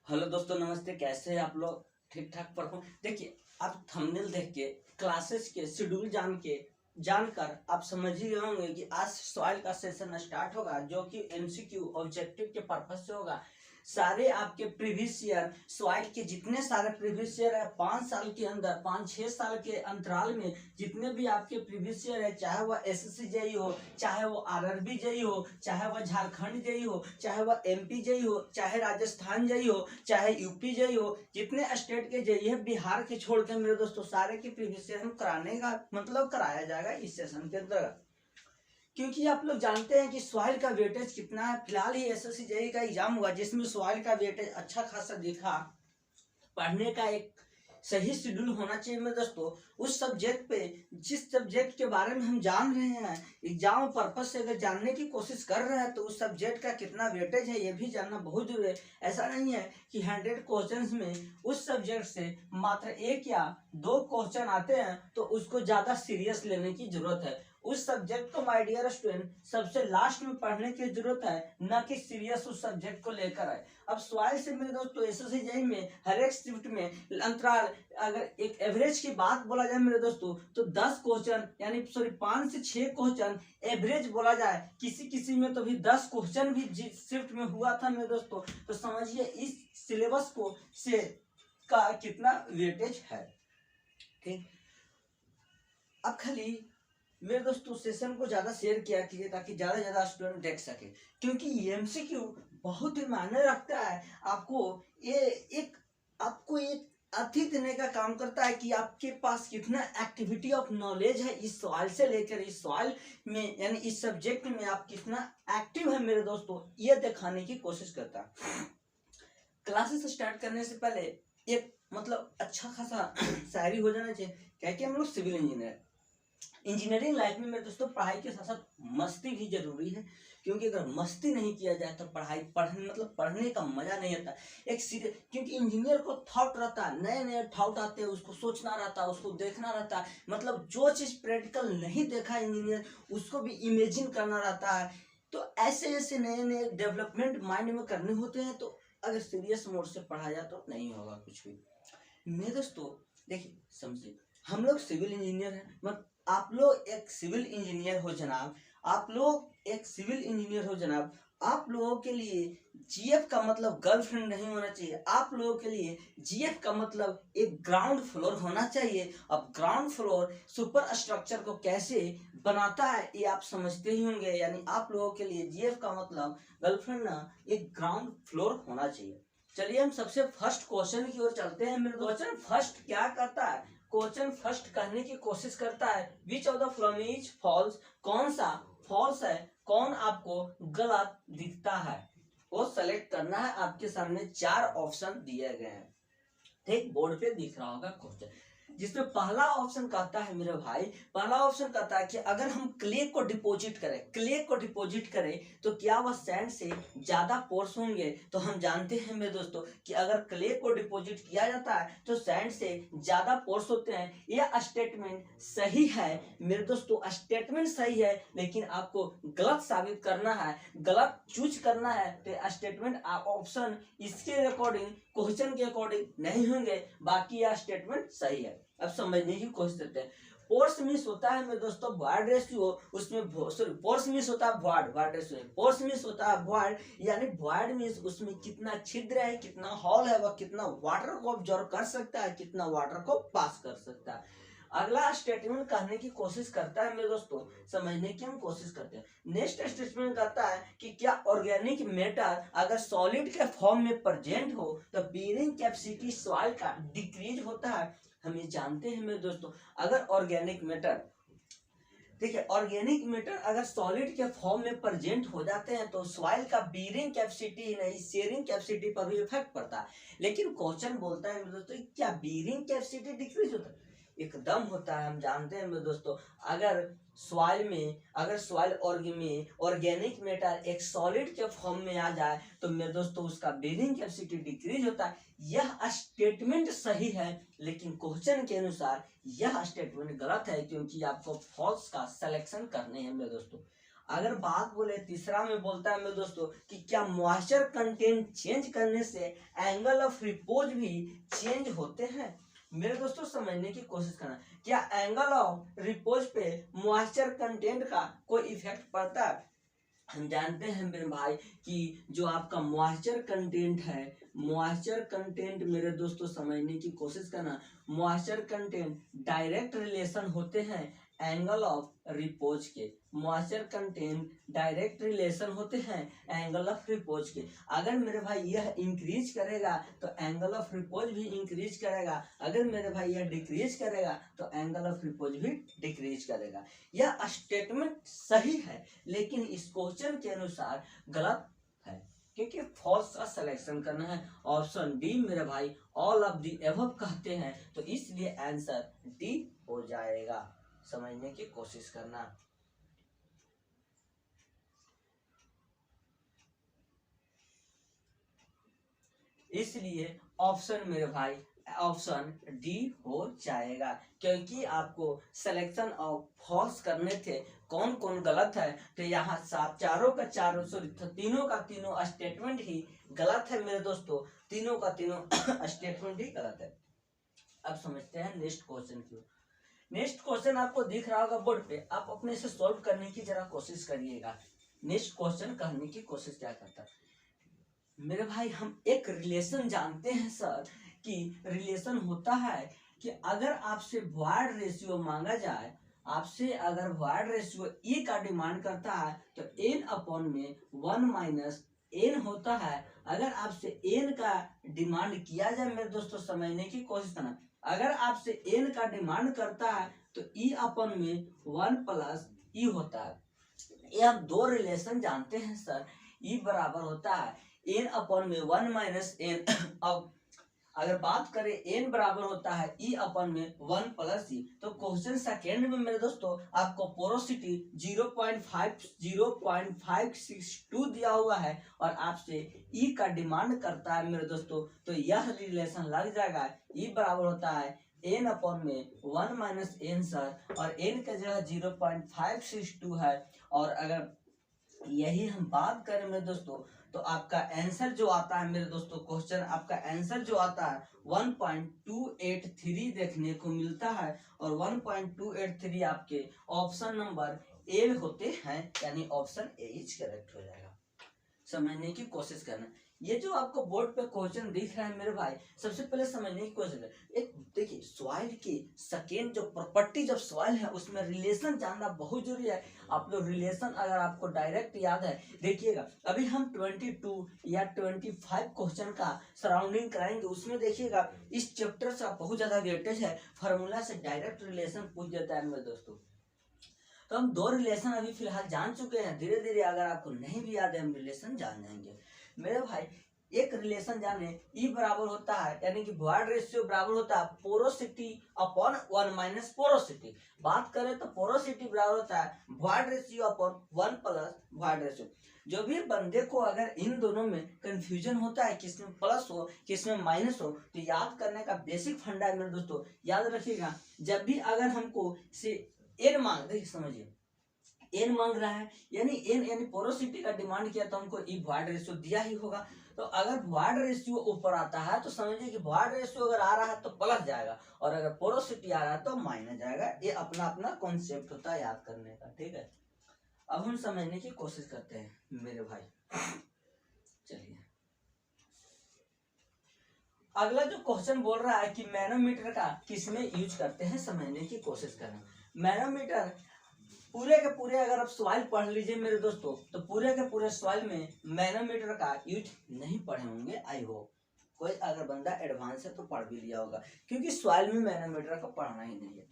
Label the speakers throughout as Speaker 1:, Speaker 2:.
Speaker 1: Hello दोस्तों, नमस्ते। कैसे हैं आप लोग? ठीक ठाक पर हूँ। देखिए, आप थंबनेल देख के क्लासेस के शेड्यूल जानकर आप समझ ही गए होंगे कि आज सॉइल का सेशन स्टार्ट होगा, जो कि एमसीक्यू ऑब्जेक्टिव के पर्पज से होगा। सारे आपके प्रीवियस ईयर सॉइल के जितने सारे प्रीवियस ईयर है 5 साल के अंदर, 5-6 साल के अंतराल में जितने भी आपके प्रीवियस ईयर है, चाहे वह एसएससी जेई हो, चाहे वो आरआरबी जेई हो, चाहे वह झारखंड जेई हो, चाहे वह एमपी जेई हो, चाहे राजस्थान जेई हो, चाहे यूपी जेई हो, जितने स्टेट के जेई है बिहार के छोड़ के मेरे दोस्तों सारे के प्रीवियस ईयर हम कराने का मतलब कराया जाएगा इस सेशन के अंदर। क्योंकि आप लोग जानते हैं कि सॉइल का वेटेज कितना है। फिलहाल ही एसएससी जेई का एग्जाम हुआ जिसमें सॉइल का वेटेज अच्छा खासा दिखा। पढ़ने का एक सही शेड्यूल होना चाहिए मेरे दोस्तों। उस सब्जेक्ट पे, जिस सब्जेक्ट के बारे में हम जान रहे हैं, एग्जाम पर्पज से अगर जानने की कोशिश कर रहे हैं, तो उस सब्जेक्ट का कितना वेटेज है ये भी जानना बहुत जरूरी है। ऐसा नहीं है कि 100 क्वेश्चंस में उस सब्जेक्ट से मात्र 1 या 2 क्वेश्चन आते हैं तो उसको ज्यादा सीरियस लेने की जरूरत है। उस सब्जेक्ट को माय डियर स्टूडेंट सबसे लास्ट में पढ़ने की जरूरत है, न कि सीरियस उस सब्जेक्ट को लेकर आए। अब सॉइल से मेरे दोस्तों एसएससी जेई में हर एक शिफ्ट में अंतराल, अगर एक एवरेज की बात बोला जाए मेरे दोस्तों, तो 10 क्वेश्चन यानी 5 से 6 क्वेश्चन एवरेज बोला जाए। किसी किसी में तो भी 10 क्वेश्चन भी जिस शिफ्ट में हुआ था मेरे दोस्तों। तो समझिए इस सिलेबस को से का कितना वेटेज है। ठीक, अब खाली मेरे दोस्तों सेशन को ज्यादा शेयर किया कीजिए ताकि ज्यादा ज्यादा स्टूडेंट देख सके, क्योंकि एमसीक्यू बहुत ही मायने रखता है। आपको एक अति देने का काम करता है कि आपके पास कितना एक्टिविटी ऑफ नॉलेज है इस सवाल से लेकर इस सवाल में, यानी इस सब्जेक्ट में आप कितना एक्टिव है मेरे दोस्तों, ये दिखाने की कोशिश करता है। क्लासेस स्टार्ट करने से पहले एक मतलब अच्छा खासा शायरी हो जाना चाहिए। क्या कि हम लोग सिविल इंजीनियरिंग लाइफ में मेरे दोस्तों पढ़ाई के साथ साथ मस्ती भी जरूरी है। क्योंकि अगर मस्ती नहीं किया जाए तो पढ़ने का मजा नहीं आता। क्योंकि इंजीनियर को थॉट रहता है, नए नए थॉट आते हैं, उसको सोचना रहता है, उसको देखना रहता है। मतलब जो चीज प्रैक्टिकल नहीं देखा इंजीनियर, उसको भी इमेजिन करना रहता है। तो ऐसे ऐसे नए नए डेवलपमेंट माइंड में करने होते हैं। तो अगर सीरियस मोड से पढ़ा जाए तो नहीं होगा कुछ भी। मेरे दोस्तों देखिए, समझिए, हम लोग सिविल इंजीनियर हैं। मतलब आप लोग एक सिविल इंजीनियर हो जनाब, आप लोगों के लिए जीएफ का मतलब गर्लफ्रेंड नहीं होना चाहिए। आप लोगों के लिए जीएफ का मतलब एक ग्राउंड फ्लोर होना चाहिए। अब ग्राउंड फ्लोर सुपर स्ट्रक्चर को कैसे बनाता है ये आप समझते ही होंगे। यानी आप लोगों के लिए जीएफ का मतलब गर्लफ्रेंड ना, एक ग्राउंड फ्लोर होना चाहिए। चलिए हम सबसे फर्स्ट क्वेश्चन की ओर चलते हैं। मेरे क्वेश्चन फर्स्ट क्या करता है? क्वेश्चन फर्स्ट कहने की कोशिश करता है which of the following is false. कौन सा फॉल्स है, कौन आपको गलत दिखता है, वो सेलेक्ट करना है। आपके सामने 4 ऑप्शन दिए गए हैं, ठीक बोर्ड पे दिख रहा होगा क्वेश्चन, जिसमें पहला ऑप्शन कहता है मेरे भाई, पहला ऑप्शन कहता है कि अगर हम क्ले को डिपॉजिट करें तो क्या वह सैंड से ज्यादा पोर्स होंगे। तो हम जानते हैं मेरे दोस्तों कि अगर क्ले को डिपॉजिट किया जाता है तो सैंड से ज्यादा पोर्स होते हैं। यह स्टेटमेंट सही है मेरे दोस्तों, स्टेटमेंट सही है, लेकिन आपको गलत साबित करना है, गलत चूज करना है। तो स्टेटमेंट ऑप्शन इसके अकॉर्डिंग, क्वेश्चन के अकॉर्डिंग नहीं होंगे, बाकी यह स्टेटमेंट सही है। अब समझने की कोशिश करते हैं। पोर्स मिस होता है मेरे दोस्तों वॉइड रेशियो, उसमें पोर्स मिस होता है वॉइड रेशियो, पोर्स मिस होता है वॉइड, यानी वॉइड मिस उसमें कितना छिद्र है, कितना हॉल है, वह कितना वाटर को ऑब्जर्व कर सकता है, कितना वाटर को पास कर सकता है। अगला स्टेटमेंट कहने की कोशिश करता है मेरे दोस्तों, समझने की हम कोशिश करते हैं। नेक्स्ट स्टेटमेंट कहता है कि क्या ऑर्गेनिक मैटर अगर सॉलिड के फॉर्म में प्रेजेंट हो तो बीयरिंग कैपेसिटी सॉइल का डिक्रीज होता है। हम ये जानते हैं मेरे दोस्तों, अगर ऑर्गेनिक मैटर, देखिए ऑर्गेनिक मैटर अगर सॉलिड के फॉर्म में प्रेजेंट हो जाते हैं तो सॉइल का बीयरिंग कैपेसिटी ही नहीं, शेयरिंग कैपेसिटी पर भी इफेक्ट पड़ता है। लेकिन क्वेश्चन बोलता है मेरे दोस्तों क्या बीयरिंग कैपेसिटी डिक्रीज होता है? एकदम होता है। हम जानते हैं मेरे दोस्तों, अगर सॉइल ऑर्गेनिक मैटर एक सॉलिड के फॉर्म में आ जाए तो मेरे दोस्तों उसका बीयरिंग कैपेसिटी डिक्रीज होता है। यह स्टेटमेंट सही है, लेकिन क्वेश्चन के अनुसार यह स्टेटमेंट गलत है, क्योंकि आपको फॉल्स का सिलेक्शन करने हैं मेरे दोस्तों। अगर बात बोले तीसरा में बोलता है मेरे दोस्तों कि क्या मॉइस्चर कंटेंट चेंज करने से एंगल ऑफ रिपोज भी चेंज होते हैं। मेरे दोस्तों समझने की कोशिश करना, क्या एंगल ऑफ रिपोज पे मॉइस्चर कंटेंट का कोई इफेक्ट पड़ता है। हम जानते हैं मेरे भाई कि जो आपका मॉइस्चर कंटेंट है, मॉइस्चर कंटेंट मेरे दोस्तों समझने की कोशिश करना, मॉइस्चर कंटेंट डायरेक्ट रिलेशन होते हैं एंगल ऑफ रिपोज के। मॉइस्चर कंटेंट डायरेक्ट रिलेशन होते हैं एंगल ऑफ रिपोज के। अगर मेरे भाई यह इंक्रीज करेगा तो एंगल ऑफ रिपोज भी इंक्रीज करेगा, अगर मेरे भाई यह डिक्रीज करेगा तो एंगल ऑफ रिपोज भी डिक्रीज करेगा। यह स्टेटमेंट सही है लेकिन इस क्वेश्चन के अनुसार गलत है, क्योंकि फॉल्स का सिलेक्शन करना है। ऑप्शन डी मेरे भाई ऑल ऑफ दी एबव कहते हैं, तो इसलिए आंसर डी हो जाएगा। समझने की कोशिश करना। इसलिए ऑप्शन मेरे भाई ऑप्शन डी हो जाएगा, क्योंकि आपको सिलेक्शन ऑफ फॉल्स करने थे कौन कौन गलत है, तो यहाँ चारों का चारों सॉरी तीनों का तीनों स्टेटमेंट ही गलत है मेरे दोस्तों, तीनों का तीनों स्टेटमेंट ही गलत है। अब समझते हैं नेक्स्ट क्वेश्चन की। नेक्स्ट क्वेश्चन आपको दिख रहा होगा बोर्ड पे, आप अपने से सॉल्व करने की जरा कोशिश करिएगा। नेक्स्ट क्वेश्चन कहने की कोशिश क्या करता है मेरे भाई, हम एक रिलेशन जानते हैं सर कि रिलेशन होता है कि अगर आपसे वॉइड रेशियो मांगा जाए, आपसे अगर वॉइड रेशियो ई का डिमांड करता है तो एन अपॉन में 1 माइनस एन होता है। अगर आपसे एन का डिमांड किया जाए मेरे दोस्तों समझने की कोशिश करना, अगर आपसे एन का डिमांड करता है तो ई अपन में 1 प्लस ई होता है। ये हम दो रिलेशन जानते हैं सर, ई बराबर होता है एन अपन में 1 माइनस एन। अब अगर बात करें एन बराबर होता है ई अपन में 1 प्लस ई, तो क्वेश्चन सेकेंड में मेरे दोस्तों आपको पोरोसिटी 0.562 दिया हुआ है और आपसे ई का डिमांड करता है मेरे दोस्तों, तो यह रिलेशन लग जाएगा। ई बराबर होता है एन अपॉन में 1 माइनस एन सर, और एन का जगह 0.562 है। और अगर यही हम बात करें मेरे दोस्तों तो आपका आंसर जो आता है मेरे दोस्तों, क्वेश्चन आपका आंसर जो आता है 1.283 देखने को मिलता है, और 1.283 आपके ऑप्शन नंबर ए होते हैं, यानी ऑप्शन ए इज करेक्ट हो जाएगा। समझने की कोशिश करना। ये जो आपको बोर्ड पे क्वेश्चन दिख रहा है मेरे भाई, सबसे पहले समझने की कोशिश है। एक देखिए सॉइल की सेकेंड जो प्रॉपर्टी जब सॉइल है उसमें रिलेशन जानना बहुत जरूरी है। आप लोग रिलेशन अगर आपको डायरेक्ट याद है देखिएगा, अभी हम 22 या 25 क्वेश्चन का सराउंडिंग कराएंगे, उसमें देखिएगा इस चैप्टर से बहुत ज्यादा वेटेज है, फार्मूला से डायरेक्ट रिलेशन पूछ देता है मेरे दोस्तों। तो हम दो रिलेशन अभी फिलहाल जान चुके हैं, धीरे धीरे अगर आपको नहीं भी याद है हम रिलेशन जान जाएंगे मेरे भाई। एक रिलेशन जाने ई बराबर होता है, यानी कि वॉइड रेशियो बराबर होता है पोरोसिटी अपॉन 1 माइनस पोरोसिटी। बात करें तो पोरोसिटी बराबर होता है void ratio upon 1 plus void ratio. जो भी बंदे को अगर इन दोनों में कंफ्यूजन होता है किसमें प्लस हो किसमें माइनस हो, तो याद करने का बेसिक फंडा है मेरे दोस्तों, याद रखिएगा। जब भी अगर हमको से एन मांग, देखिए समझिए एन मांग रहा है यानी एन यानी पोरोसिटी का डिमांड किया तो हमको ई वॉइड रेशियो दिया ही होगा। तो अगर वॉइड रेशियो ऊपर आता है तो समझिए कि वॉइड रेशियो अगर आ रहा है तो प्लस जाएगा, और अगर पोरोसिटी आ रहा है तो माइनस जाएगा। ये अपना अपना कॉन्सेप्ट होता है याद करने का, ठीक है। अब हम समझने की कोशिश करते हैं मेरे भाई। चलिए अगला जो क्वेश्चन बोल रहा है कि मैनोमीटर का किसमें यूज करते हैं, समझने की कोशिश करना। मैनोमीटर पूरे के पूरे अगर आप सवाल पढ़ लीजिए मेरे दोस्तों, तो पूरे के पूरे सवाल में मैनोमीटर का यूज नहीं पढ़े होंगे। आई होप कोई अगर बंदा एडवांस है तो पढ़ भी लिया होगा, क्योंकि सवाल में मैनोमीटर का पढ़ना ही नहीं है।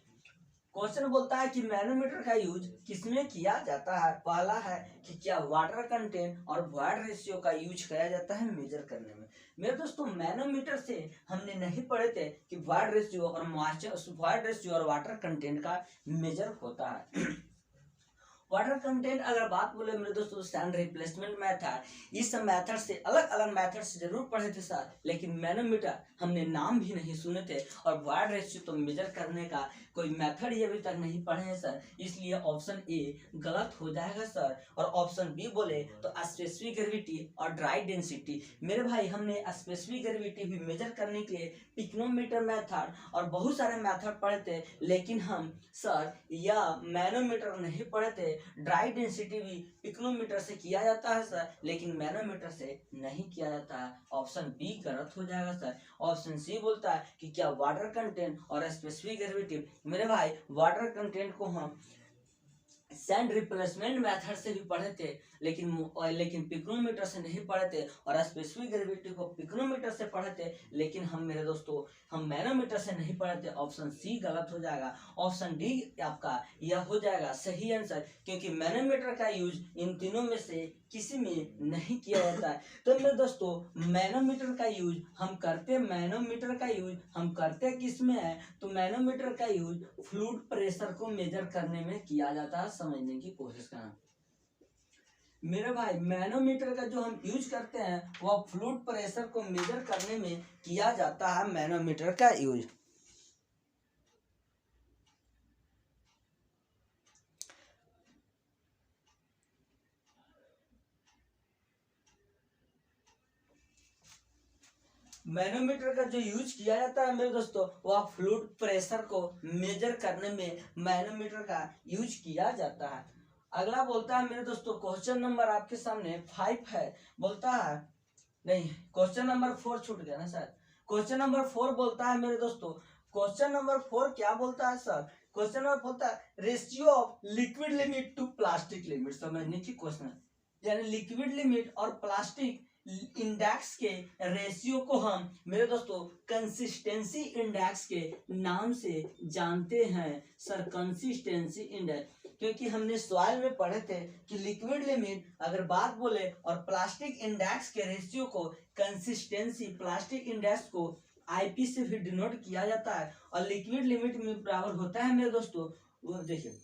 Speaker 1: क्वेश्चन बोलता है कि मैनोमीटर का यूज किसमें किया जाता है। पहला है कि क्या वाटर कंटेंट और वॉइड रेशियो का यूज किया जाता है मेजर करने में। मेरे दोस्तों मैनोमीटर से हमने नहीं पढ़े थे कि वॉइड रेशियो और मॉइस्चर, वॉइड रेशियो और वाटर कंटेंट का मेजर होता है। वाटर कंटेंट अगर बात बोले मेरे दोस्तों सैंड रिप्लेसमेंट मेथड, इस मेथड से अलग अलग मेथड से जरूर पढ़े थे सर, लेकिन मैनोमीटर हमने नाम भी नहीं सुने थे, और वाटर रेशियो तो मेजर करने का कोई मेथड ही अभी तक नहीं पढ़े हैं सर, इसलिए ऑप्शन ए गलत हो जाएगा सर। और ऑप्शन बी बोले तो स्पेसिफिक ग्रेविटी और ड्राई डेंसिटी। मेरे भाई हमने स्पेसिफिक ग्रेविटी भी मेजर करने के लिए पिक्नोमीटर मेथड और बहुत सारे मेथड पढ़े थे, लेकिन हम सर या मैनोमीटर नहीं पढ़े थे। ड्राई डेंसिटी भी पिक्नोमीटर से किया जाता है सर, लेकिन मैनोमीटर से नहीं किया जाता है। ऑप्शन बी गलत हो जाएगा सर। ऑप्शन सी बोलता है कि क्या वाटर कंटेंट और स्पेसिफिक ग्रेविटी। मेरे भाई वाटर कंटेंट को हम सैंड रिप्लेसमेंट मेथड से भी पढ़े थे, लेकिन पिक्नोमीटर से नहीं पढ़े थे, और स्पेसिफिक ग्रेविटी को पिक्नोमीटर से पढ़े थे, लेकिन हम मेरे दोस्तों हम मैनोमीटर से नहीं पढ़े थे। ऑप्शन सी गलत हो जाएगा। ऑप्शन डी आपका यह हो जाएगा सही आंसर, क्योंकि मैनोमीटर का यूज इन तीनों में से किसी में नहीं किया जाता है। तो मेरे दोस्तों मैनोमीटर का यूज हम करते किस में है, तो मैनोमीटर का यूज फ्लूइड प्रेशर को मेजर करने में किया जाता है। समझने की कोशिश करना मेरे भाई, मैनोमीटर का जो हम यूज करते हैं वह फ्लूइड प्रेशर को मेजर करने में किया जाता है, मैनोमीटर का यूज। मैनोमीटर का जो यूज किया जाता है मेरे दोस्तों, वह फ्लूइड प्रेशर को मेजर करने में मैनोमीटर का यूज किया जाता है। अगला बोलता है मेरे दोस्तों, क्वेश्चन नंबर आपके सामने 5 है, बोलता है नहीं क्वेश्चन नंबर 4 छूट गया ना सर। क्वेश्चन नंबर 4 बोलता है मेरे दोस्तों, क्वेश्चन नंबर 4 क्या बोलता है सर, क्वेश्चन नंबर बोलता है ratio of liquid limit to plastic limit. समझने की क्वेश्चन, यानी लिक्विड लिमिट और प्लास्टिक इंडेक्स के रेशियो को हम मेरे दोस्तों कंसिस्टेंसी इंडेक्स के नाम से जानते हैं सर, कंसिस्टेंसी इंडेक्स। क्योंकि हमने सवाल में पढ़े थे कि लिक्विड लिमिट अगर बात बोले और प्लास्टिक इंडेक्स के रेशियो को कंसिस्टेंसी, प्लास्टिक इंडेक्स को आईपी से भी डिनोट किया जाता है, और लिक्विड लिमिट में बराबर होता है मेरे दोस्तों, वो देखिए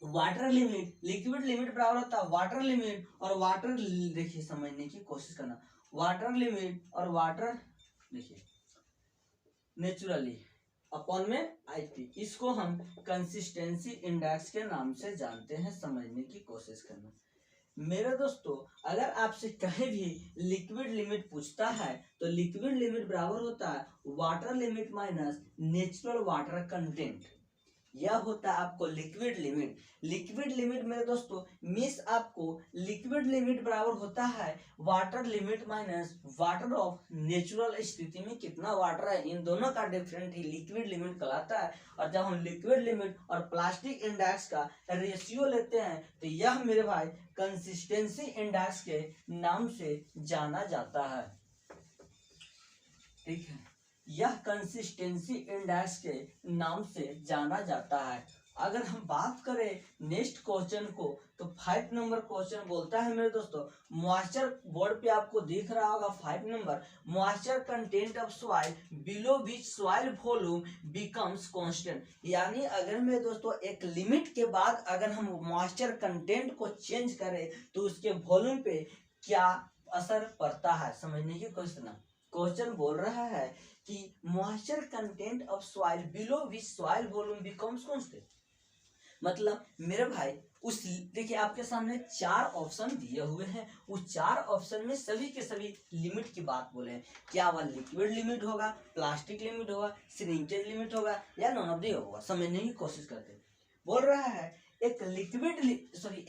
Speaker 1: वाटर लिमिट, लिक्विड लिमिट बराबर होता है वाटर लिमिट और वाटर, देखिए समझने की कोशिश करना, वाटर लिमिट और वाटर देखिए नेचुरली अपॉन में आईपी, इसको हम कंसिस्टेंसी इंडेक्स के नाम से जानते हैं। समझने की कोशिश करना मेरे दोस्तों, अगर आपसे कहीं भी लिक्विड लिमिट पूछता है तो लिक्विड लिमिट बराबर होता है water limit minus natural water content. यह होता है आपको लिक्विड लिमिट। लिक्विड लिमिट मेरे दोस्तों मीन्स आपको लिक्विड लिमिट बराबर होता है water limit minus water of natural स्थिति में कितना वाटर है, इन दोनों का डिफरेंट ही लिक्विड लिमिट कहलाता है। और जब हम लिक्विड लिमिट और प्लास्टिक इंडेक्स का रेशियो लेते हैं तो यह मेरे भाई कंसिस्टेंसी इंडेक्स के नाम से जाना जाता है। ठीक है, यह कंसिस्टेंसी इंडेक्स के नाम से जाना जाता है। अगर हम बात करें नेक्स्ट क्वेश्चन को, तो 5 नंबर क्वेश्चन बोलता है मेरे दोस्तों, मॉइस्चर, बोर्ड पे आपको दिख रहा होगा 5 number, moisture content of soil below which soil volume becomes constant. यानी अगर मेरे दोस्तों एक लिमिट के बाद अगर हम मॉइस्चर कंटेंट को चेंज करें तो उसके वॉल्यूम पे क्या असर पड़ता है। समझने की क्वेश्चन बोल रहा है कि moisture content of soil below which soil volume becomes constant, मतलब मेरे भाई उस, देखिए आपके सामने 4 ऑप्शन दिए हुए हैं, उस 4 ऑप्शन में सभी के सभी लिमिट की बात बोले हैं। क्या वह लिक्विड लिमिट होगा, प्लास्टिक लिमिट होगा, श्रिंकेज लिमिट होगा, या नॉन ऑफ दी होगा। समझने की कोशिश करते हैं। बोल रहा है एक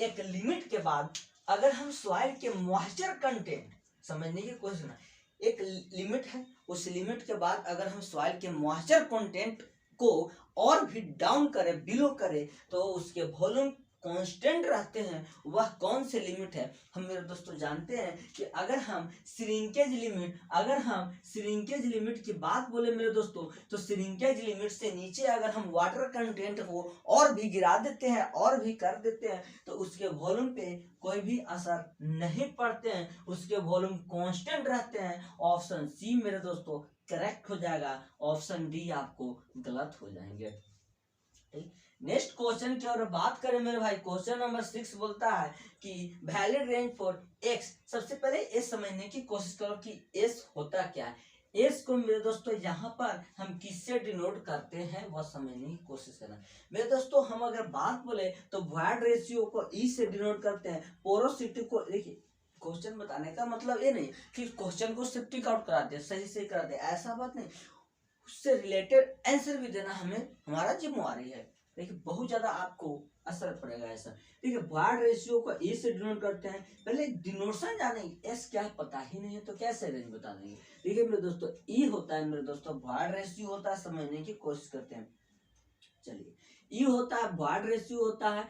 Speaker 1: एक लिमिट के बाद अगर हम सॉइल के मॉइस्चर कंटेंट, समझने की कोशिश करना, एक लिमिट है, उस लिमिट के बाद अगर हम सॉइल के मॉइस्चर कंटेंट को और भी डाउन करें, बिलो करें, तो उसके वॉल्यूम कांस्टेंट रहते हैं। वह कौन से लिमिट है, हम मेरे दोस्तों जानते हैं कि अगर हम श्रिंकेज लिमिट की बात बोले मेरे दोस्तों, तो श्रिंकेज लिमिट से नीचे अगर हम वाटर कंटेंट को और भी गिरा देते हैं और भी कर देते हैं तो उसके वॉल्यूम पे कोई भी असर नहीं पड़ते हैं, उसके वॉल्यूम कांस्टेंट रहते हैं। ऑप्शन सी मेरे दोस्तों करेक्ट हो जाएगा, ऑप्शन डी आपको गलत हो जाएंगे। ठीक, नेक्स्ट क्वेश्चन की ओर बात करें मेरे भाई, क्वेश्चन नंबर 6 बोलता है कि वैलिड रेंज फॉर एक्स। सबसे पहले एस समझने की कोशिश करो कि एस होता क्या है। एस को मेरे दोस्तों यहाँ पर हम किससे डिनोट करते हैं वह समझने की कोशिश करना। मेरे दोस्तों हम अगर बात बोले तो वॉइड रेशियो को ई से डिनोट करते हैं, पोरोसिटी को, देखिए क्वेश्चन बताने का मतलब ये नहीं कि क्वेश्चन को सिर्फ टिक आउट कराते हैं, सही से कराते हैं, ऐसा बात नहीं, उससे रिलेटेड आंसर भी देना हमें हमारा जिम्मेवारी है। देखिए बहुत ज्यादा आपको असर पड़ेगा ऐसा। देखिए वॉइड रेशियो को ए से डिनोट करते हैं, पहले डिनोशन जाने, एस क्या है पता ही नहीं है तो कैसे रेंज बता देंगे। देखिए मेरे दोस्तों ई होता है मेरे दोस्तों वॉइड रेशियो होता है, समझने की कोशिश करते हैं। चलिए ई होता है वॉइड रेशियो होता है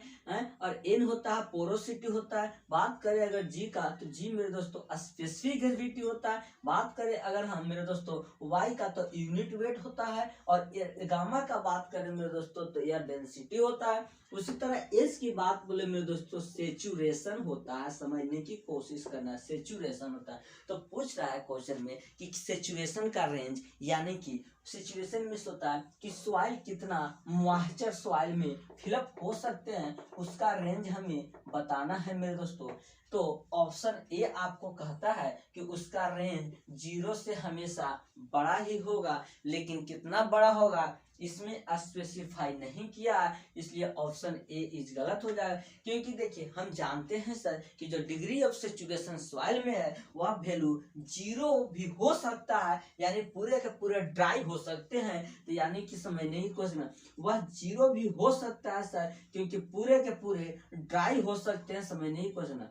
Speaker 1: और एन होता है पोरोसिटी होता है। बात करें अगर जी का तो जी मेरे दोस्तों स्पेसिफिक ग्रेविटी होता है। बात करें अगर हम मेरे दोस्तों वाई का तो यूनिट वेट होता है, और गामा का बात करें मेरे दोस्तों तो एयर डेंसिटी होता है। उसी तरह एस की बात बोले मेरे दोस्तों सेचुरेशन होता है, समझने की कोशिश करना, सेचुरेशन होता है। तो पूछ रहा है क्वेश्चन में कि सेचुरेशन का रेंज, यानी कि सिचुएशन में होता है कि सॉइल कितना मॉइस्चर सॉइल में फिलअप हो सकते हैं, उसका रेंज हमें बताना है मेरे दोस्तों। तो ऑप्शन ए आपको कहता है कि उसका रेंज 0 से हमेशा बड़ा ही होगा, लेकिन कितना बड़ा होगा इसमें स्पेसिफाई नहीं किया है, इसलिए ऑप्शन ए इज गलत हो जाएगा। क्योंकि देखिए हम जानते हैं सर कि जो डिग्री ऑफ सेचुरेशन सॉइल में है वह वैल्यू 0 भी हो सकता है, यानी पूरे के पूरे ड्राई हो सकते हैं। तो यानी कि समझने की कोशिश, वह 0 भी हो सकता है सर, क्योंकि पूरे के पूरे ड्राई हो सकते हैं, समझने की कोशिश,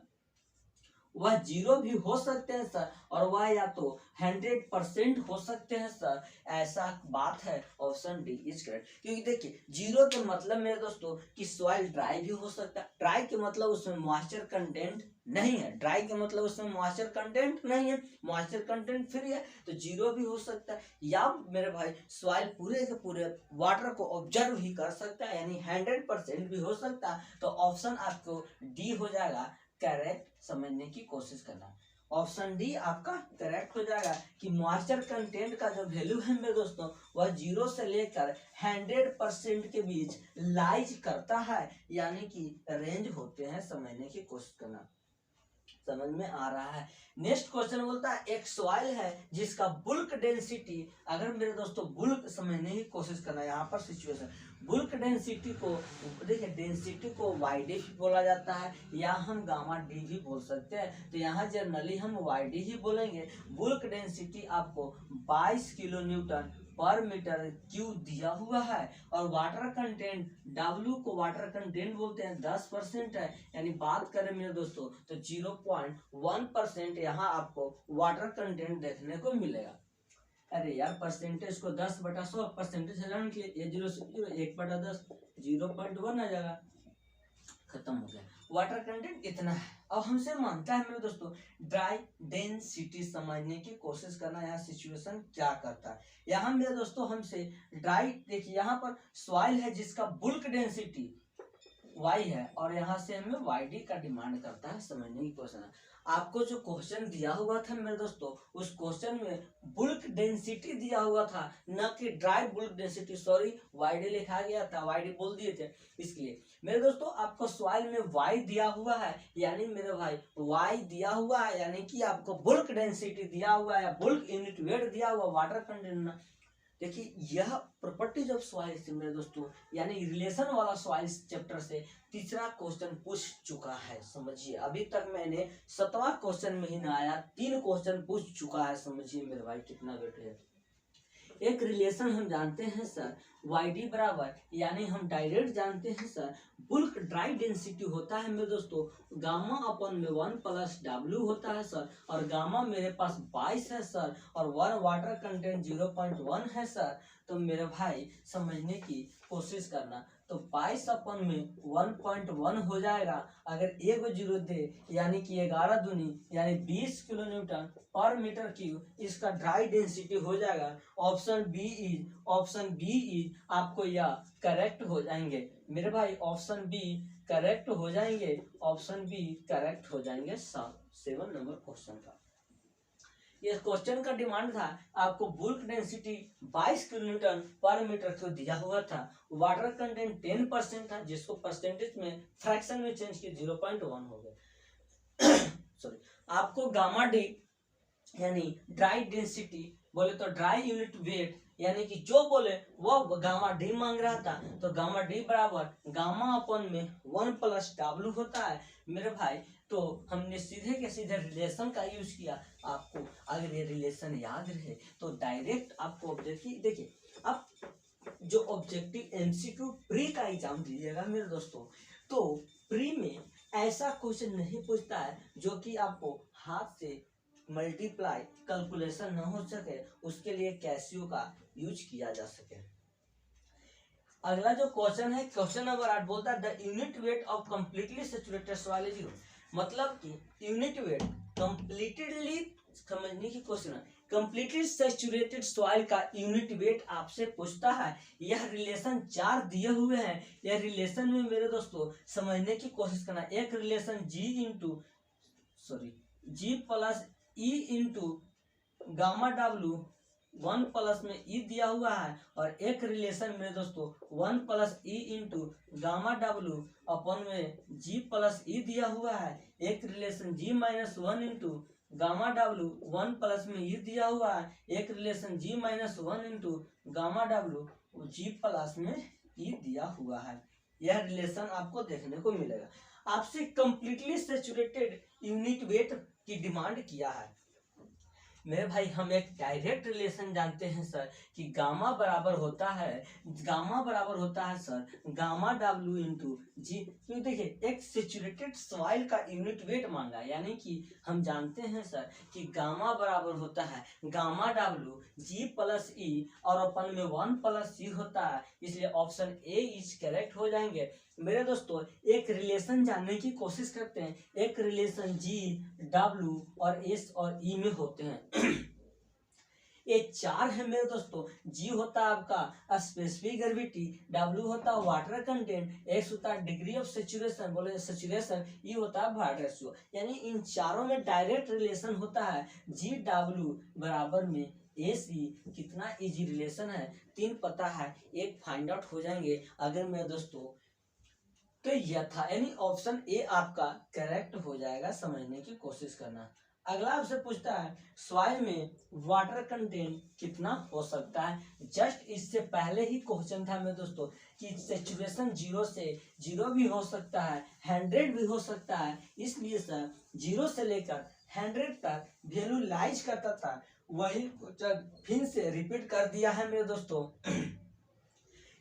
Speaker 1: वह 0 भी हो सकते हैं सर, और वह या तो 100% हो सकते हैं सर, ऐसा बात है। Option D is correct. क्योंकि देखिए 0 के मतलब मेरे दोस्तों कि सॉइल ड्राई भी हो सकता है, ड्राई के मतलब उसमें मॉइस्चर कंटेंट नहीं है, ड्राई के मतलब उसमें मॉइस्चर कंटेंट नहीं है, मॉइस्चर कंटेंट फ्री है, तो 0 भी हो सकता है। या मेरे भाई सॉइल पूरे के पूरे वाटर को ऑब्जर्व ही कर सकता है, यानी 100% भी हो सकता है। तो ऑप्शन आपको डी हो जाएगा करेक्ट, समझने की कोशिश करना। ऑप्शन डी आपका करेक्ट हो जाएगा कि मॉइस्चर कंटेंट का जो वैल्यू है मेरे दोस्तों वह 0 से लेकर 100% के बीच लाइज करता है, यानी कि रेंज होते हैं, समझने की कोशिश करना। समझ में आ रहा है। नेक्स्ट क्वेश्चन बोलता है एक सॉइल है जिसका बुल्क डेंसिटी, अगर मेरे दोस्तों बुल्क समझने की कोशिश करना, यहाँ पर सिचुएशन बुल्क डेंसिटी को, देखिए डेंसिटी को वाई डी भी बोला जाता है या हम गामा डी भी बोल सकते हैं, तो यहाँ जनरली हम वाई डी ही बोलेंगे। बुल्क डेंसिटी आपको 22 किलो न्यूटन पर मीटर क्यूब दिया हुआ है, और वाटर कंटेंट W को वाटर कंटेंट बोलते हैं 10% है, यानी बात करें मेरे दोस्तों तो 0.1% यहाँ आपको वाटर कंटेंट देखने को मिलेगा। अरे यार परसेंटेज को 10/100 परसेंटेज हटाने के लिए ये 0 से 0 1/10 0.1 आ जाएगा, खत्म हो गया। वाटर कंटेंट इतना है। अब हमसे मांगता है मेरे दोस्तों ड्राई डेंसिटी, समझने की कोशिश करना यहाँ सिचुएशन क्या करता है। यहाँ मेरे दोस्तों हमसे ड्राई, देखिए यहाँ पर सॉइल है जिसका बुल्क डेंसिटी वाई है, और यहाँ से हमें वाई डी का डिमांड करता है, समझने की क्वेश्चन। आपको जो क्वेश्चन दिया हुआ था मेरे दोस्तों उस क्वेश्चन में बुल्क डेंसिटी दिया हुआ था, न कि dry bulk density, sorry Y D लिखा गया था, वाई डी बोल दिए थे। इसलिए मेरे दोस्तों आपको सॉइल में वाई दिया हुआ है, यानी मेरे भाई वाई दिया हुआ है, यानी कि आपको बुल्क डेंसिटी दिया हुआ है, बुल्क यूनिट वेट दिया हुआ, वाटर कंटेंट। देखिए यह प्रॉपर्टीज ऑफ सॉइल से मेरे दोस्तों, यानी रिलेशन वाला सॉइल चैप्टर से तीसरा क्वेश्चन पूछ चुका है, समझिए। अभी तक मैंने 7वां क्वेश्चन में ही ना आया, 3 क्वेश्चन पूछ चुका है, समझिए मेरे भाई कितना वेट है। एक रिलेशन हम जानते हैं सर वाई डी बराबर, यानी हम डायरेक्ट जानते हैं सर बुल्क ड्राई डेंसिटी होता है मेरे दोस्तों गामा अपन में 1+W होता है सर, और गामा मेरे पास 22 है सर, और 1 वाटर कंटेंट 0.1 है सर। तो मेरे भाई समझने की कोशिश करना, तो 22 अपन में 1.1 हो जाएगा, अगर एक 0 दे यानी कि 11 दूनी यानी 20 किलो न्यूटन पर मीटर क्यूब, इसका ड्राई डेंसिटी हो जाएगा। ऑप्शन बी इज आपको यह करेक्ट हो जाएंगे मेरे भाई, ऑप्शन बी करेक्ट हो जाएंगे, ऑप्शन बी करेक्ट हो जाएंगे 7 नंबर क्वेश्चन का। ये क्वेश्चन का डिमांड था आपको बुल्क डेंसिटी 22 किलोन्यूटन पर मीटर क्यूब दिया हुआ था, वाटर कंटेंट 10% था, जिसको परसेंटेज में फ्रैक्शन में चेंज किया 0.1 हो गया। सॉरी, आपको गामा डी यानी ड्राई डेंसिटी बोले तो ड्राई यूनिट वेट यानी कि जो बोले वो गामा डी मांग रहा था, तो गामा डी बराबर गामा अपन में 1 प्लस डब्ल्यू होता है मेरे भाई। तो हमने सीधे के सीधे रिलेशन का यूज किया। आपको अगर ये रिलेशन याद रहे तो डायरेक्ट आपको ऑब्जेक्टिव देखिए, अब जो ऑब्जेक्टिव एमसीक्यू प्री का एग्जाम दीजिएगा मेरे दोस्तों, तो प्री में ऐसा क्वेश्चन नहीं पूछता है जो कि आपको हाथ से मल्टीप्लाई कैलकुलेशन न हो सके, उसके लिए कैसियो का यूज किया जा सके। अगला जो क्वेश्चन है, क्वेश्चन नंबर 8 बोलता है the unit weight of completely saturated soil is 0। मतलब कि यूनिट वेट कंप्लीटली, समझने की क्वेश्चन है, कंप्लीटली सैचुरेटेड सॉइल का यूनिट वेट आपसे पूछता है। यह रिलेशन 4 दिए हुए हैं। यह रिलेशन में मेरे दोस्तों समझने की कोशिश करना। एक relation G plus E into gamma W 1 plus में ई दिया हुआ है, और एक रिलेशन मेरे दोस्तों 1 plus E into gamma W upon में जी प्लस ई दिया हुआ है। एक relation G minus 1 into gamma W 1 plus में ई दिया हुआ है। एक relation G minus 1 into gamma W G plus में ई दिया हुआ है। यह रिलेशन आपको देखने को मिलेगा। आपसे कंप्लीटली सैचुरेटेड यूनिट वेट की डिमांड किया है मेरे भाई। हम एक डायरेक्ट रिलेशन जानते हैं सर कि गामा बराबर होता है सर गामा डब्ल्यू इंटू जी। क्योंकि देखिए एक सैचुरेटेड सॉइल का यूनिट वेट मांगा, यानी कि हम जानते हैं सर कि गामा बराबर होता है गामा डब्ल्यू जी प्लस ई, और अपन में 1 प्लस सी होता है, इसलिए ऑप्शन ए इज करेक्ट हो जाएंगे मेरे दोस्तों। एक रिलेशन जानने की कोशिश करते हैं। एक रिलेशन जी डब्ल्यू और एस और ई में होते हैं। ये 4 है मेरे दोस्तों। जी होता है आपका स्पेसिफिक ग्रेविटी, डब्ल्यू होता है वाटर कंटेंट, एक्स होता है डिग्री ऑफ सेचुरेशन, बोले सेचुरेशन, ई होता है भार रेशियो। यानी इन चारों में डायरेक्ट रिलेशन होता है। जी डब्ल्यू बराबर में ए सी, कितना इजी रिलेशन है, 3 पता है, 1 फाइंड आउट हो जाएंगे अगर मेरे दोस्तों। तो यह था, यानी ऑप्शन ए आपका करेक्ट हो जाएगा। समझने की कोशिश करना। अगला आपसे पूछता है सॉइल में वाटर कंटेंट कितना हो सकता है। जस्ट इससे पहले ही क्वेश्चन था मेरे दोस्तों कि सैचुरेशन 0 से 0 भी हो सकता है, 100 भी हो सकता है। इसलिए सर 0 से लेकर 100 तक वैल्यूलाइज करता था, वही फिर से रिपीट कर दिया है मेरे दोस्तों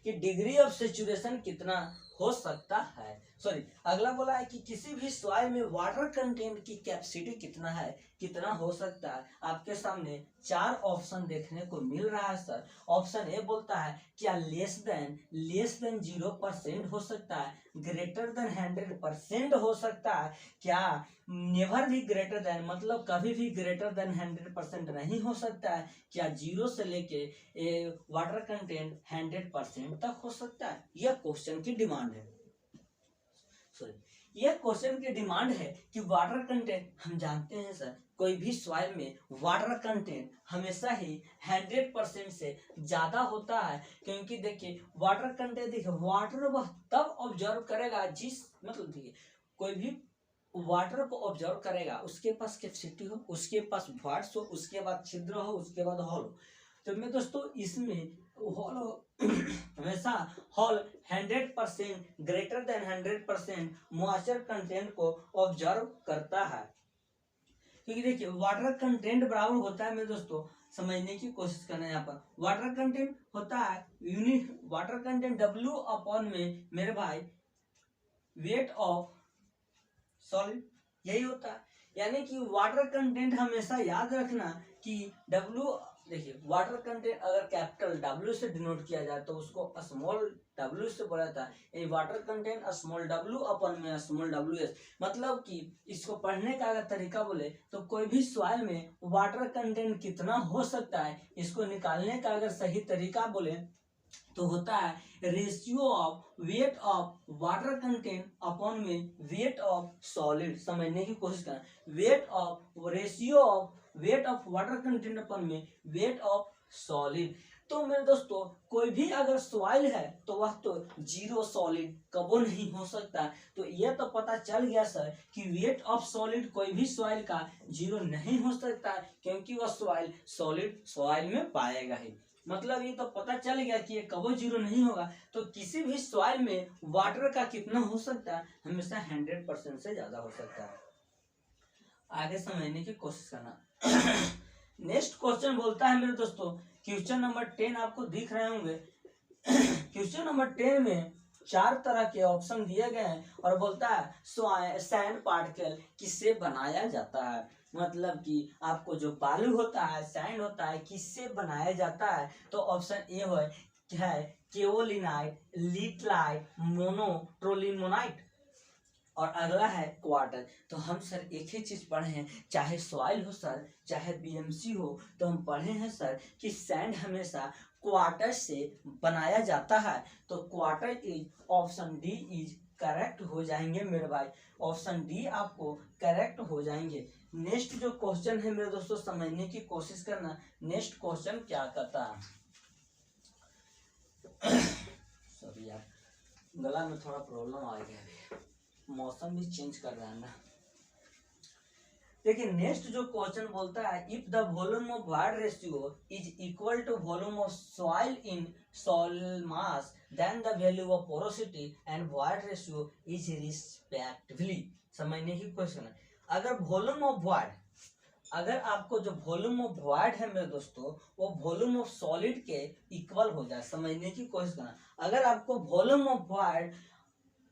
Speaker 1: कि डिग्री ऑफ सेचुरेशन कितना हो सकता है। सॉरी, अगला बोला है कि किसी भी सॉइल में वाटर कंटेंट की कैपेसिटी कितना है, कितना हो सकता है। आपके सामने 4 ऑप्शन देखने को मिल रहा है सर। ऑप्शन ए बोलता है क्या लेस देन 0% हो सकता है, ग्रेटर देन 100% हो सकता है, क्या नेवर भी ग्रेटर देन, मतलब कभी भी ग्रेटर देन 100% नहीं हो सकता है, क्या 0 से लेके वाटर कंटेंट 100% तक हो सकता है। यह क्वेश्चन की डिमांड है। यह क्वेश्चन की डिमांड है कि वाटर कंटेंट, हम जानते हैं सर कोई भी सॉइल में वाटर कंटेंट हमेशा ही 100% से ज्यादा होता है। क्योंकि देखिए वाटर कंटेंट, देखिए वाटर वह तब ऑब्जर्व करेगा जिस, मतलब देखिए कोई भी वाटर को ऑब्जर्व करेगा, उसके पास कैपेसिटी हो, उसके पास वॉट्स हो, उसके बाद छिद्र हो, उसके बाद हॉल हो। तो मैं दोस्तों इसमें हॉल हमेशा hall 100% greater than 100% moisture content को ऑब्जर्व करता है। क्योंकि देखिए वाटर कंटेंट बराबर होता है मेरे दोस्तों, समझने की कोशिश करना है। यहाँ पर वाटर कंटेंट होता है unit water content W upon में मेरे भाई वेट ऑफ सॉलिड, यही होता है। यानी कि वाटर कंटेंट हमेशा याद रखना कि W, देखिए वाटर कंटेंट अगर कैपिटल W से डिनोट किया जाए तो उसको स्मॉल w से बोला जाता है। वाटर कंटेंट स्मॉल w अपन में स्मॉल ws। मतलब कि इसको पढ़ने का अगर तरीका बोले तो कोई भी सॉइल में वाटर कंटेंट कितना हो सकता है, इसको निकालने का अगर सही तरीका बोले तो होता है ratio of weight of water content upon में वेट ऑफ सॉलिड। समझने की कोशिश करें, weight of ratio of weight of water content upon में वेट ऑफ सॉलिड। तो मेरे दोस्तों कोई भी अगर सॉइल है तो वह तो जीरो सॉलिड कबो नहीं हो सकता। तो यह तो पता चल गया सर कि वेट ऑफ सॉलिड कोई भी सॉइल का जीरो नहीं हो सकता, क्योंकि वह सॉइल सॉलिड सॉइल में पाएगा ही। मतलब ये तो पता चल गया कि ये कबो जीरो नहीं होगा। तो किसी भी सॉइल में वाटर का कितना हो सकता है, हमेशा 100% से ज्यादा हो सकता है। आगे समझने की कोशिश करना। नेक्स्ट क्वेश्चन बोलता है मेरे दोस्तों, क्वेश्चन नंबर 10 आपको दिख रहे होंगे। क्वेश्चन नंबर 10 में 4 तरह के ऑप्शन दिए गए हैं और बोलता है सैंड पार्टिकल किससे बनाया जाता है। मतलब कि आपको जो बालू होता है, सैंड होता है, किससे बनाया जाता है। तो ऑप्शन ए है केओलिनाइट, लिटलाइट, मोनोट्रोलिमोनाइट और अगला है क्वार्टर। तो हम सर एक ही चीज पढ़े हैं, चाहे सॉइल हो सर चाहे बीएमसी हो, तो हम पढ़े हैं सर कि सैंड हमेशा क्वार्टर से बनाया जाता है। तो quarter is option D is correct हो जाएंगे मेरे भाई, ऑप्शन डी आपको करेक्ट हो जाएंगे। नेक्स्ट जो क्वेश्चन है मेरे दोस्तों समझने की कोशिश करना। नेक्स्ट क्वेश्चन क्या कहता है, सॉरी यार गला में थोड़ा प्रॉब्लम आ गया है, मौसम भी चेंज कर रहा है ना। देखिए नेक्स्ट जो क्वेश्चन बोलता है, if the volume of water ratio is equal to volume of soil in soil mass then the value of porosity and water ratio is respectively. समझने की क्वेश्चन है, अगर वॉल्यूम ऑफ वाटर, अगर आपको जो वॉल्यूम ऑफ वाटर है मेरे दोस्तों वो वॉल्यूम ऑफ सॉलिड के इक्वल हो जाए। समझने की कोशिश करना, अगर आपको वॉल्यूम ऑफ वाटर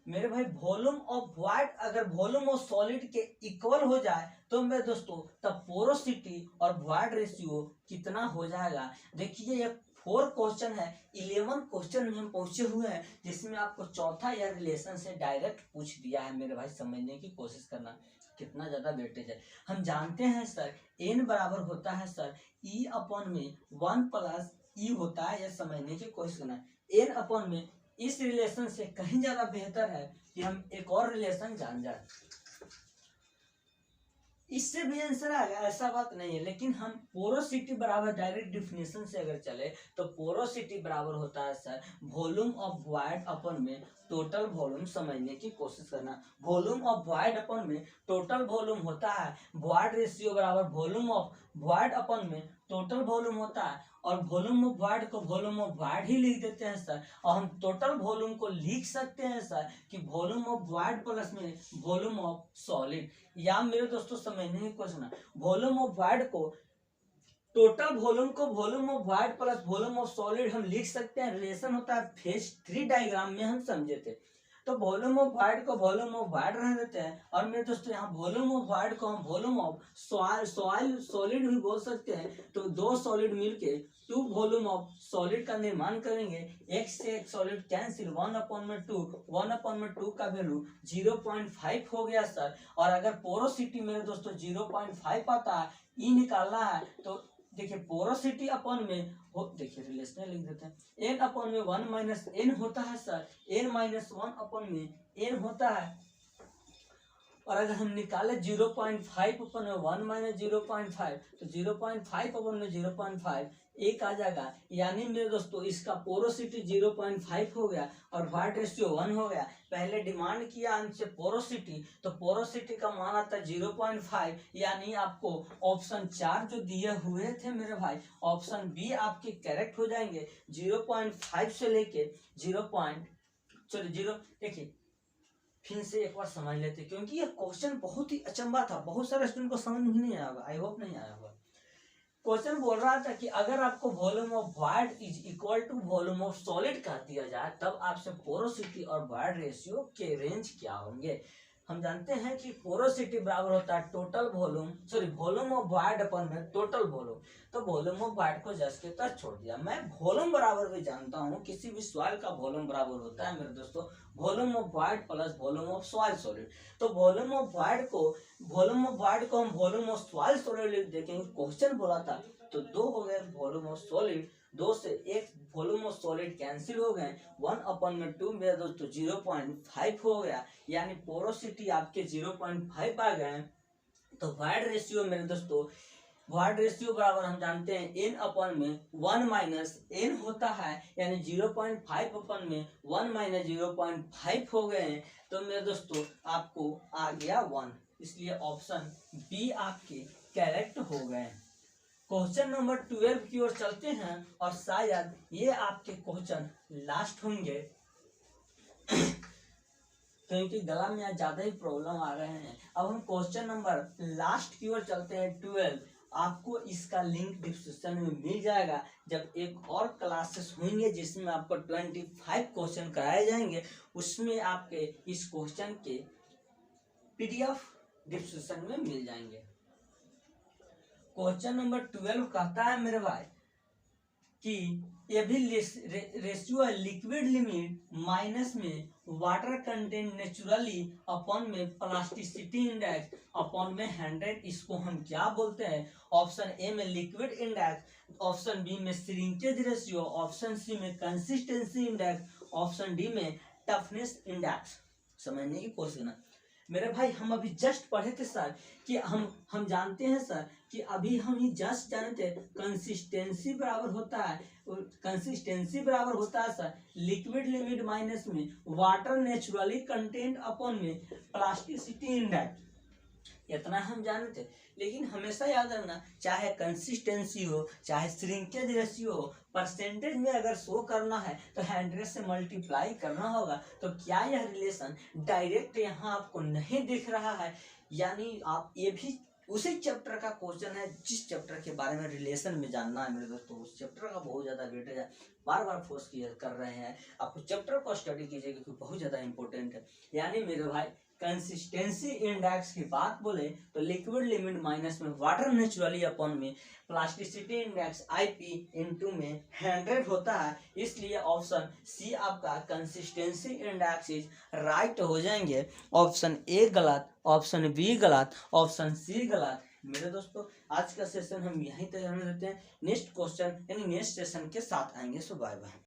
Speaker 1: मेरे भाई वॉल्यूम ऑफ वाटर अगर वॉल्यूम ऑफ सॉलिड के इक्वल हो जाए तो मेरे दोस्तों तब पोरोसिटी और वाटर रेशियो कितना हो जाएगा। देखिए ये 4 क्वेश्चन है, 11 क्वेश्चन में हम पहुंचे हुए हैं, जिसमें आपको चौथा या रिलेशन से डायरेक्ट पूछ दिया है मेरे भाई। समझने की कोशिश करना कितना ज्यादा वेटेज है। हम जानते हैं सर n बराबर होता है सर e अपॉन में 1 प्लस ई होता है, यह समझने की कोशिश करना। n अपॉन में इस रिलेशन से कहीं ज्यादा बेहतर है कि हम एक और रिलेशन जान जाए, इससे भी आंसर आएगा ऐसा बात नहीं है। लेकिन हम पोरोसिटी बराबर डायरेक्ट डिफिनेशन से अगर चले तो पोरोसिटी बराबर होता है sir volume of water upon में टोटल वॉल्यूम। समझने की कोशिश करना, वॉल्यूम ऑफ वाटर अपन में टोटल वॉल्यूम होता है, वाटर रेशियो बराबर वॉल्यूम ऑफ वाटर अपन में टोटल वॉल्यूम होता है। और वॉल्यूम ऑफ वाटर को वॉल्यूम ऑफ वाटर ही लिख देते हैं सर, और हम टोटल वॉल्यूम को लिख सकते हैं सर कि वॉल्यूम ऑफ वाटर प्लस में वॉल्यूम ऑफ सॉलिड। या मेरे दोस्तों समझने की कोशिश करना, वॉल्यूम ऑफ वाटर को टोटल वॉल्यूम को volume of water plus volume of solid हम लिख सकते हैं। रिलेशन होता है फेज 3 डायग्राम में हम समझे थे। तो वॉल्यूम ऑफ वाटर को वॉल्यूम ऑफ वाटर रह देते हैं, और मेरे दोस्तों यहाँ वॉल्यूम ऑफ वाटर को हम वॉल्यूम ऑफ सॉइल सॉलिड भी बोल सकते हैं। तो 2 सॉलिड मिलके 2 वॉल्यूम ऑफ सॉलिड का निर्माण करेंगे। एक से एक सॉलिड कैंसिल, 1/2 का वैल्यू 0.5 हो गया सर। और अगर पोरोसिटी मेरे दोस्तों 0.5 आता है, ई निकालना है, तो देखिए पोरोसिटी अपन में हो, देखिए रिलेशन लिख देते हैं, n अपन में 1 माइनस n होता है सर, n माइनस 1 अपन में n होता है। और अगर हम निकाले 0.5 अपन में 1 माइनस 0.5, तो 0.5 अपन में 0.5 एक आ जाएगा। यानी मेरे दोस्तों इसका पोरोसिटी 0.5 हो गया और वाटर रेशियो 1 हो गया। पहले डिमांड किया हमसे पोरोसिटी, तो पोरोसिटी का मान आता है 0.5, यानी आपको ऑप्शन 4 जो दिए हुए थे मेरे भाई, ऑप्शन बी आपके करेक्ट हो जाएंगे। 0.5 से लेके 0, देखिए फिर से एक बार समझ लेते, क्योंकि ये क्वेश्चन बहुत ही अचंबा था, बहुत सारे स्टूडेंट को समझ नहीं आया होगा, आई होप नहीं आया होगा। क्वेश्चन बोल रहा था कि अगर आपको volume of water is equal to volume of solid कर दिया जाए, तब आपसे पोरोसिटी और वाटर रेशियो के रेंज क्या होंगे। हम जानते हैं कि पोरोसिटी बराबर होता है total volume, sorry volume of water upon में टोटल वॉल्यूम। तो वॉल्यूम ऑफ वाटर को जस्ट के तक छोड़ दिया। मैं वॉल्यूम बराबर भी जानता हूँ, किसी भी सॉइल का वॉल्यूम बराबर होता है मेरे दोस्तों volume of water plus volume of soil solid. तो वॉल्यूम ऑफ वाटर को हम वॉल्यूम ऑफ सॉइल सॉलिड लिख देंगे। क्वेश्चन बोला था तो 2 हो गए वॉल्यूम ऑफ सॉलिड, 2 से 1 वॉल्यूम ऑफ सॉलिड कैंसिल हो गए, 1/2 मेरे दोस्तों 0.5 हो गया, यानी पोरोसिटी आपके 0.5 आ गए। तो वाटर रेशियो मेरे दोस्तों वॉइड रेशियो बराबर हम जानते हैं n अपन में 1 माइनस n होता है, यानी 0.5 अपन में 1 माइनस 0.5 हो गए हैं। तो मेरे दोस्तों आपको आ गया 1, इसलिए ऑप्शन बी आपके करेक्ट हो गए। क्वेश्चन नंबर 12 की ओर चलते हैं और शायद ये आपके क्वेश्चन लास्ट होंगे क्योंकि गला में आज ज्यादा ही प्रॉब्लम आ रहे हैं। अब हम क्वेश्चन नंबर लास्ट की ओर चलते हैं 12। आपको इसका लिंक डिस्क्रिप्शन में मिल जाएगा। जब एक और क्लासेस होंगे जिसमें आपको 25 क्वेश्चन कराए जाएंगे, उसमें आपके इस क्वेश्चन के PDF डिस्क्रिप्शन में मिल जाएंगे। क्वेश्चन नंबर 12 कहता है मेरे भाई कि ये भी रेशियो है लिक्विड लिमिट माइनस में वाटर कंटेंट नेचुरली अपॉन में प्लास्टिसिटी इंडेक्स अपॉन में 100, इसको हम क्या बोलते हैं? ऑप्शन ए में लिक्विड इंडेक्स, ऑप्शन बी में श्रिंकेज रेशियो, ऑप्शन सी में कंसिस्टेंसी इंडेक्स, ऑप्शन डी में टफनेस इंडेक्स। समझने की कोशिश करना मेरे भाई। हम अभी जस्ट पढ़े थे सर कि हम जानते हैं सर कि अभी हम ही जस्ट जानते हैं कंसिस्टेंसी बराबर होता है, कंसिस्टेंसी बराबर होता है सर लिक्विड लिमिट माइनस में वाटर नेचुरली कंटेंट अपॉन में प्लास्टिसिटी इंडेक्स। इतना हम जानते, लेकिन हमेशा याद रखना, चाहे कंसिस्टेंसी हो चाहे श्रिंकेज रेशियो हो, परसेंटेज में अगर शो करना है तो 100 से मल्टीप्लाई करना होगा। तो क्या यह रिलेशन डायरेक्ट यहाँ आपको नहीं दिख रहा है? यानी आप ये भी उसी चैप्टर का क्वेश्चन है जिस चैप्टर के बारे में रिलेशन में जानना है मेरे दोस्तों। उस चैप्टर का बहुत ज्यादा वेटेज है, बार बार फोर्स कर रहे हैं आपको चैप्टर को स्टडी कीजिए क्योंकि बहुत ज्यादा इंपॉर्टेंट है। यानी मेरे भाई कंसिस्टेंसी इंडेक्स की बात बोले तो लिक्विड लिमिट माइनस में वाटर नेचुरली अपॉन में प्लास्टिसिटी इंडेक्स IP इंटू में 100 होता है, इसलिए ऑप्शन सी आपका कंसिस्टेंसी इंडेक्स इज राइट हो जाएंगे। ऑप्शन ए गलत, ऑप्शन बी गलत, ऑप्शन सी गलत। मेरे दोस्तों आज का सेशन हम यहीं तक रहने देते हैं। नेक्स्ट क्वेश्चन यानी नेक्स्ट सेशन के साथ आएंगे। सो बाय बाय।